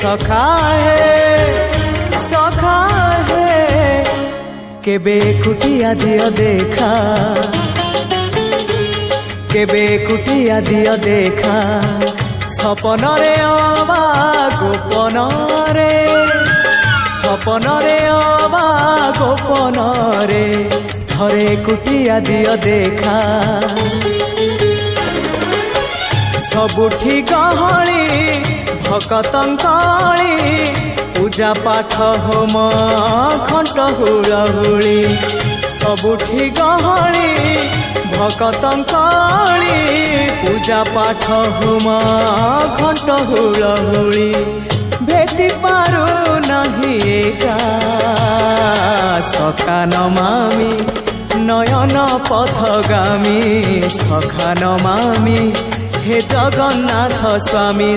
सखा है केबे कुटिया दियो देखा केबे कुटिया दियो देखा सपन रे अबा गोपन रे सपन रे अबा गोपन रे थरे कुटिया दियो देखा सबुठी गहली भकतंकली पूजा पाठ होम घंट हुलहुली सबुठी गहली भकतंकली पूजा पाठ होम घंट हुलहुली भेटी पारू नहीं एका सखा नमामि नयन पथगामी सखा नमामि हे जगन्नाथ स्वामी।